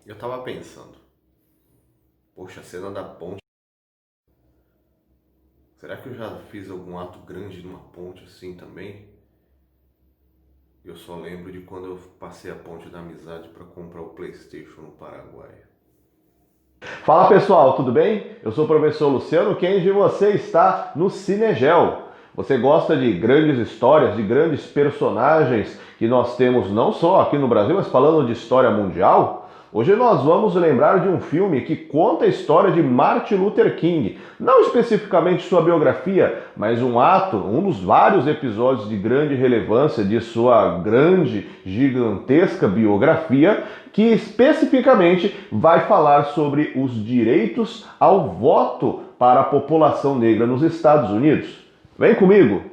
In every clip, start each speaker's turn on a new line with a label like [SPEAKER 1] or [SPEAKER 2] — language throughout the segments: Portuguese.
[SPEAKER 1] Eu tava pensando, poxa, a cena da ponte. Será que eu já fiz algum ato grande numa ponte assim também? Eu só lembro de quando eu passei a ponte da amizade para comprar o PlayStation no Paraguai.
[SPEAKER 2] Fala pessoal, tudo bem? Eu sou o professor Luciano Kenji e você está no Cinegel. Você gosta de grandes histórias, de grandes personagens que nós temos não só aqui no Brasil, mas falando de história mundial? Hoje nós vamos lembrar de um filme que conta a história de Martin Luther King, não especificamente sua biografia, mas um ato, um dos vários episódios de grande relevância de sua grande, gigantesca biografia, que especificamente vai falar sobre os direitos ao voto para a população negra nos Estados Unidos. Vem comigo!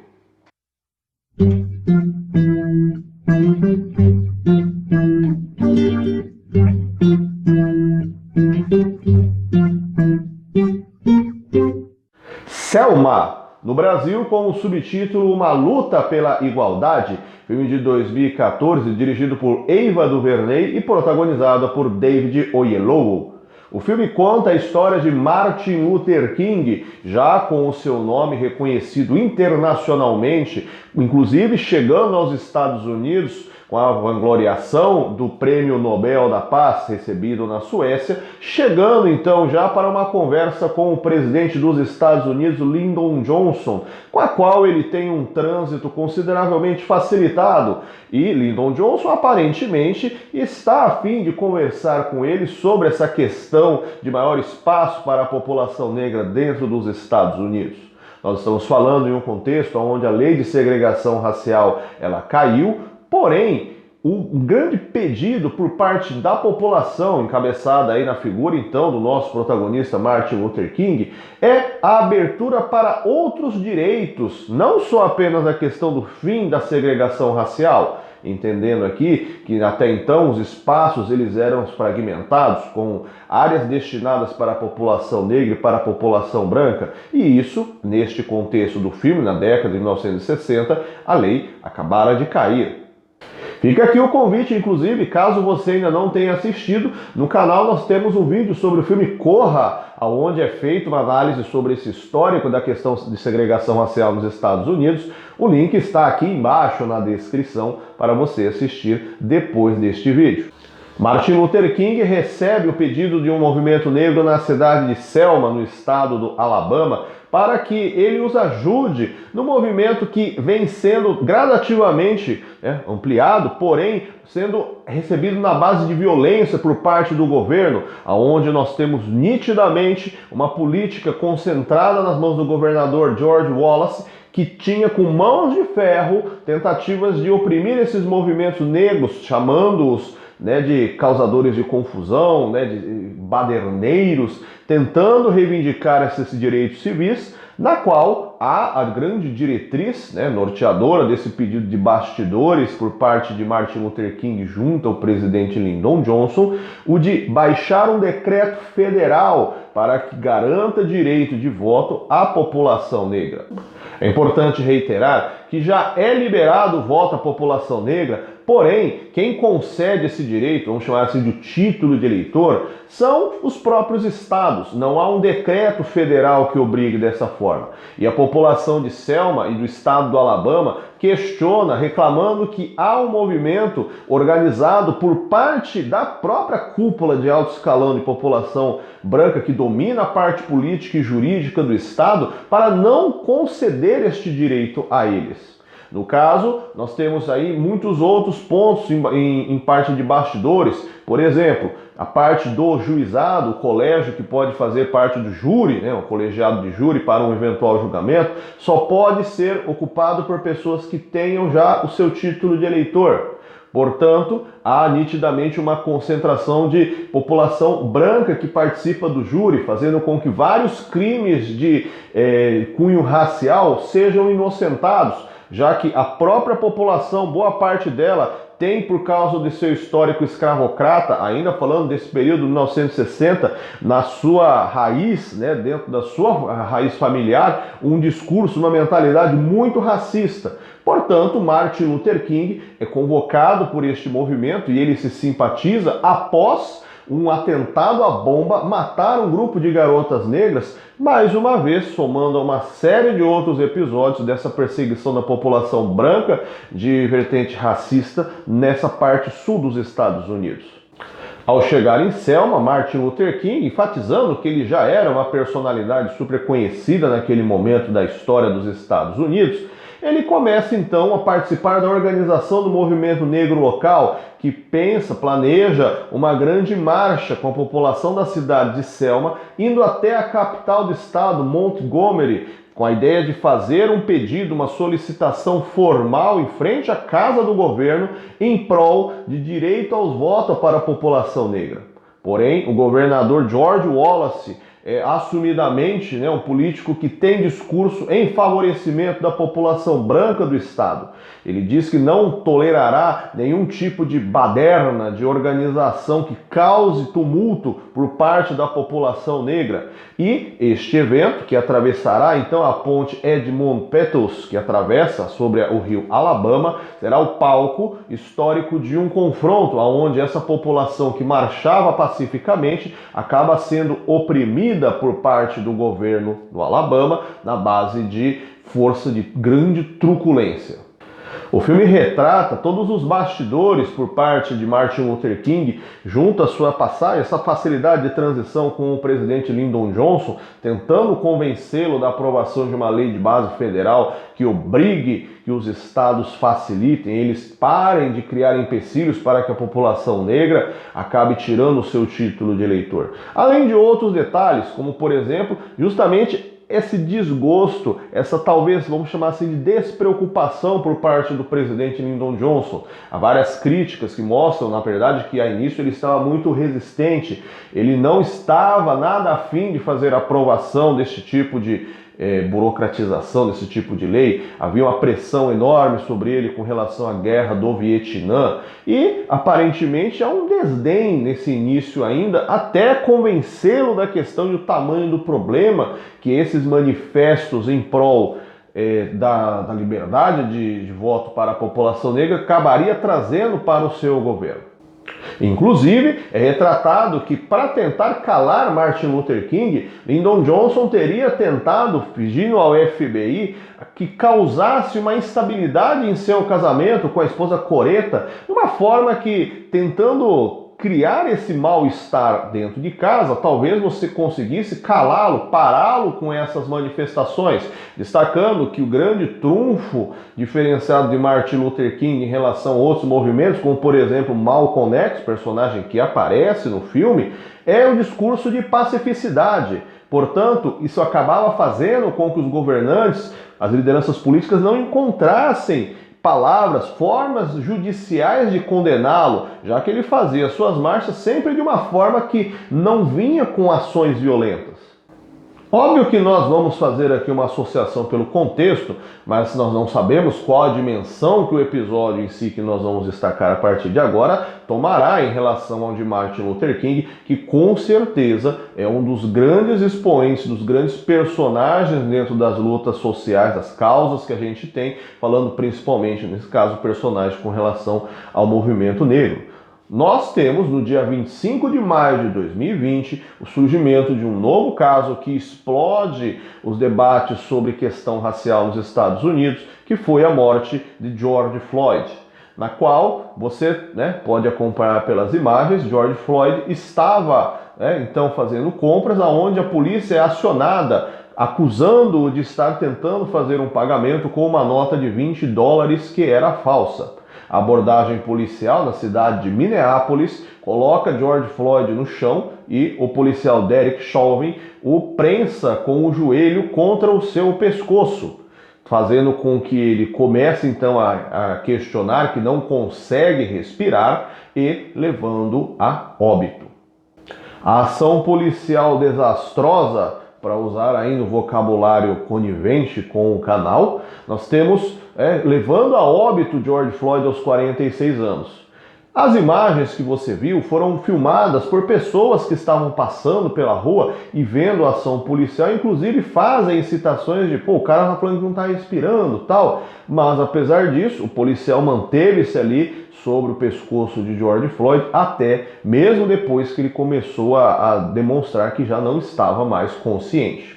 [SPEAKER 2] Selma, no Brasil com o subtítulo Uma Luta pela Igualdade, filme de 2014 dirigido por Ava DuVernay e protagonizado por David Oyelowo. O filme conta a história de Martin Luther King, já com o seu nome reconhecido internacionalmente, inclusive chegando aos Estados Unidos com a vangloriação do Prêmio Nobel da Paz recebido na Suécia, chegando então já para uma conversa com o presidente dos Estados Unidos, Lyndon Johnson, com a qual ele tem um trânsito consideravelmente facilitado. E Lyndon Johnson aparentemente está a fim de conversar com ele sobre essa questão de maior espaço para a população negra dentro dos Estados Unidos. Nós estamos falando em um contexto onde a lei de segregação racial ela caiu, porém, um grande pedido por parte da população, encabeçada aí na figura então do nosso protagonista Martin Luther King, é a abertura para outros direitos, não só apenas a questão do fim da segregação racial, entendendo aqui que até então os espaços eles eram fragmentados com áreas destinadas para a população negra e para a população branca, e isso, neste contexto do filme, na década de 1960, a lei acabara de cair. Fica aqui o convite, inclusive, caso você ainda não tenha assistido, no canal nós temos um vídeo sobre o filme Corra, onde é feita uma análise sobre esse histórico da questão de segregação racial nos Estados Unidos. O link está aqui embaixo na descrição para você assistir depois deste vídeo. Martin Luther King recebe o pedido de um movimento negro na cidade de Selma, no estado do Alabama, para que ele os ajude no movimento que vem sendo gradativamente ampliado, porém sendo recebido na base de violência por parte do governo, onde nós temos nitidamente uma política concentrada nas mãos do governador George Wallace, que tinha com mãos de ferro tentativas de oprimir esses movimentos negros, chamando-os de causadores de confusão, de baderneiros, tentando reivindicar esses direitos civis, na qual há a grande diretriz norteadora desse pedido de bastidores por parte de Martin Luther King junto ao presidente Lyndon Johnson, o de baixar um decreto federal para que garanta direito de voto à população negra. É importante reiterar que já é liberado o voto à população negra, porém, quem concede esse direito, vamos chamar assim de título de eleitor, são os próprios estados. Não há um decreto federal que obrigue dessa forma. E a população de Selma e do estado do Alabama questiona, reclamando que há um movimento organizado por parte da própria cúpula de alto escalão de população branca que domina a parte política e jurídica do estado para não conceder este direito a eles. No caso, nós temos aí muitos outros pontos em parte de bastidores, por exemplo, a parte do juizado, o colégio que pode fazer parte do júri, o colegiado de júri para um eventual julgamento, só pode ser ocupado por pessoas que tenham já o seu título de eleitor. Portanto, há nitidamente uma concentração de população branca que participa do júri, fazendo com que vários crimes de cunho racial sejam inocentados, já que a própria população, boa parte dela, tem, por causa de seu histórico escravocrata, ainda falando desse período de 1960, na sua raiz, dentro da sua raiz familiar, um discurso, uma mentalidade muito racista. Portanto, Martin Luther King é convocado por este movimento e ele se simpatiza após um atentado à bomba matar um grupo de garotas negras, mais uma vez somando a uma série de outros episódios dessa perseguição da população branca de vertente racista nessa parte sul dos Estados Unidos. Ao chegar em Selma, Martin Luther King, enfatizando que ele já era uma personalidade super conhecida naquele momento da história dos Estados Unidos, ele começa então a participar da organização do movimento negro local, que planeja uma grande marcha com a população da cidade de Selma, indo até a capital do estado, Montgomery, com a ideia de fazer um pedido, uma solicitação formal em frente à casa do governo em prol de direito aos votos para a população negra. Porém, o governador George Wallace, assumidamente, um político que tem discurso em favorecimento da população branca do estado, ele diz que não tolerará nenhum tipo de baderna, de organização que cause tumulto por parte da população negra. E este evento, que atravessará então a ponte Edmund Pettus, que atravessa sobre o rio Alabama, será o palco histórico de um confronto onde essa população que marchava pacificamente acaba sendo oprimida por parte do governo do Alabama na base de força de grande truculência. O filme retrata todos os bastidores por parte de Martin Luther King, junto à sua passagem, essa facilidade de transição com o presidente Lyndon Johnson, tentando convencê-lo da aprovação de uma lei de base federal que obrigue que os estados facilitem, eles parem de criar empecilhos para que a população negra acabe tirando o seu título de eleitor. Além de outros detalhes, como por exemplo, justamente esse desgosto, essa talvez, vamos chamar assim, de despreocupação por parte do presidente Lyndon Johnson. Há várias críticas que mostram, na verdade, que a início ele estava muito resistente, ele não estava nada afim de fazer aprovação deste tipo de burocratização, desse tipo de lei. Havia uma pressão enorme sobre ele com relação à guerra do Vietnã e aparentemente há um desdém nesse início ainda, até convencê-lo da questão do tamanho do problema que esses manifestos em prol da liberdade de voto para a população negra acabaria trazendo para o seu governo. Inclusive, é retratado que para tentar calar Martin Luther King, Lyndon Johnson teria tentado, pedindo ao FBI, que causasse uma instabilidade em seu casamento com a esposa Coretta, de uma forma que, tentando criar esse mal-estar dentro de casa, talvez você conseguisse calá-lo, pará-lo com essas manifestações, destacando que o grande trunfo diferenciado de Martin Luther King em relação a outros movimentos, como por exemplo Malcolm X, personagem que aparece no filme, é o discurso de pacificidade. Portanto, isso acabava fazendo com que os governantes, as lideranças políticas não encontrassem palavras, formas judiciais de condená-lo, já que ele fazia suas marchas sempre de uma forma que não vinha com ações violentas. Óbvio que nós vamos fazer aqui uma associação pelo contexto, mas nós não sabemos qual a dimensão que o episódio em si que nós vamos destacar a partir de agora tomará em relação ao de Martin Luther King, que com certeza é um dos grandes expoentes, dos grandes personagens dentro das lutas sociais, das causas que a gente tem, falando principalmente, nesse caso, personagem com relação ao movimento negro. Nós temos, no dia 25 de maio de 2020, o surgimento de um novo caso que explode os debates sobre questão racial nos Estados Unidos, que foi a morte de George Floyd, na qual você pode acompanhar pelas imagens. George Floyd estava então fazendo compras, aonde a polícia é acionada, acusando-o de estar tentando fazer um pagamento com uma nota de $20 que era falsa. A abordagem policial na cidade de Minneapolis coloca George Floyd no chão e o policial Derek Chauvin o prensa com o joelho contra o seu pescoço, fazendo com que ele comece então a questionar, que não consegue respirar, e levando a óbito. A ação policial desastrosa, para usar ainda o vocabulário conivente com o canal, nós temos levando a óbito George Floyd aos 46 anos. As imagens que você viu foram filmadas por pessoas que estavam passando pela rua e vendo a ação policial, inclusive fazem citações de, pô, o cara tá falando que não tá respirando, tal, mas apesar disso, o policial manteve-se ali sobre o pescoço de George Floyd até mesmo depois que ele começou a demonstrar que já não estava mais consciente.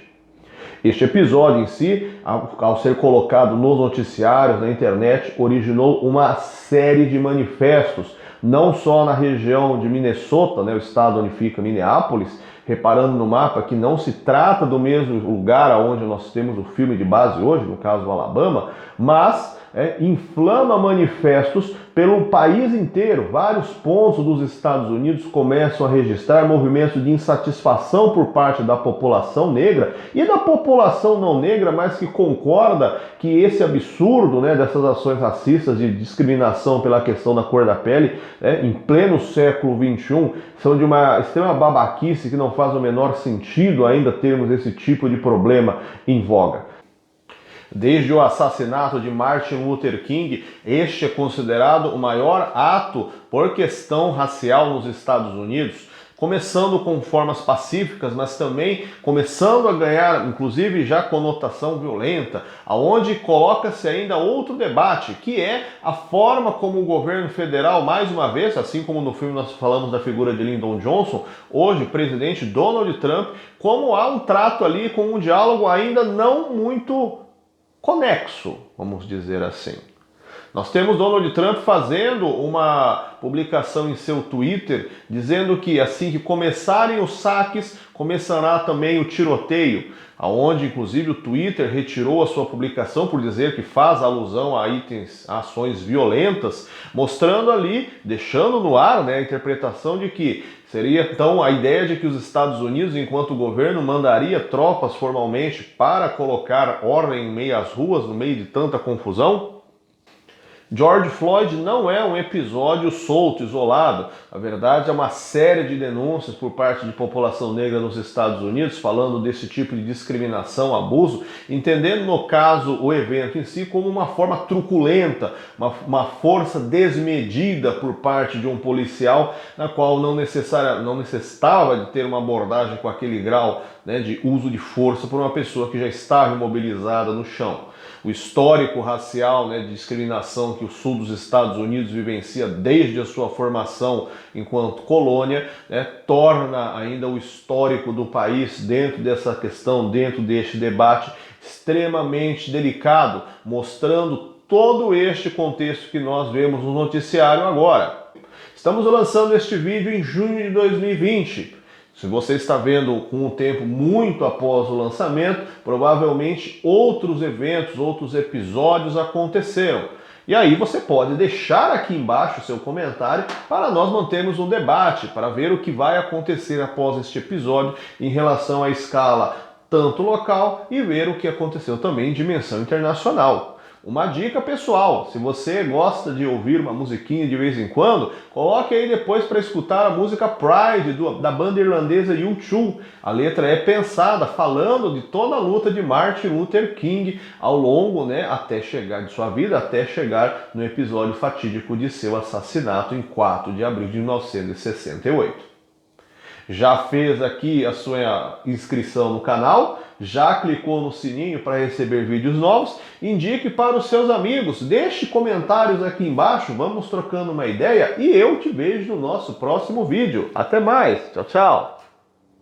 [SPEAKER 2] Este episódio em si, ao ser colocado nos noticiários, na internet, originou uma série de manifestos, não só na região de Minnesota, né, o estado onde fica Minneapolis, reparando no mapa que não se trata do mesmo lugar onde nós temos o filme de base hoje, no caso do Alabama, mas inflama manifestos pelo país inteiro. Vários pontos dos Estados Unidos começam a registrar movimentos de insatisfação por parte da população negra e da população não negra, mas que concorda que esse absurdo, né, dessas ações racistas de discriminação pela questão da cor da pele, em pleno século XXI, são de uma extrema babaquice que não faz o menor sentido ainda termos esse tipo de problema em voga. Desde o assassinato de Martin Luther King, este é considerado o maior ato por questão racial nos Estados Unidos, começando com formas pacíficas, mas também começando a ganhar, inclusive, já conotação violenta, aonde coloca-se ainda outro debate, que é a forma como o governo federal, mais uma vez, assim como no filme nós falamos da figura de Lyndon Johnson, hoje o presidente Donald Trump, como há um trato ali com um diálogo ainda não muito conexo, vamos dizer assim. Nós temos Donald Trump fazendo uma publicação em seu Twitter dizendo que assim que começarem os saques, começará também o tiroteio, aonde inclusive o Twitter retirou a sua publicação por dizer que faz alusão a ações violentas, mostrando ali, deixando no ar, né, a interpretação de que seria então a ideia de que os Estados Unidos, enquanto governo, mandaria tropas formalmente para colocar ordem em meio às ruas, no meio de tanta confusão. George Floyd não é um episódio solto, isolado. Na verdade, é uma série de denúncias por parte de população negra nos Estados Unidos, falando desse tipo de discriminação, abuso, entendendo no caso o evento em si como uma forma truculenta, uma força desmedida por parte de um policial, na qual não necessitava de ter uma abordagem com aquele grau, né, de uso de força por uma pessoa que já estava imobilizada no chão. O histórico racial, né, de discriminação que o sul dos Estados Unidos vivencia desde a sua formação enquanto colônia, né, torna ainda o histórico do país dentro dessa questão, dentro deste debate, extremamente delicado, mostrando todo este contexto que nós vemos no noticiário agora. Estamos lançando este vídeo em junho de 2020. Se você está vendo com um tempo muito após o lançamento, provavelmente outros eventos, outros episódios aconteceram. E aí você pode deixar aqui embaixo o seu comentário para nós mantermos um debate, para ver o que vai acontecer após este episódio em relação à escala tanto local e ver o que aconteceu também em dimensão internacional. Uma dica pessoal, se você gosta de ouvir uma musiquinha de vez em quando, coloque aí depois para escutar a música Pride da banda irlandesa U2. A letra é pensada falando de toda a luta de Martin Luther King ao longo, né, até chegar de sua vida, até chegar no episódio fatídico de seu assassinato em 4 de abril de 1968. Já fez aqui a sua inscrição no canal? Já clicou no sininho para receber vídeos novos? Indique para os seus amigos, deixe comentários aqui embaixo, vamos trocando uma ideia e eu te vejo no nosso próximo vídeo. Até mais, tchau, tchau!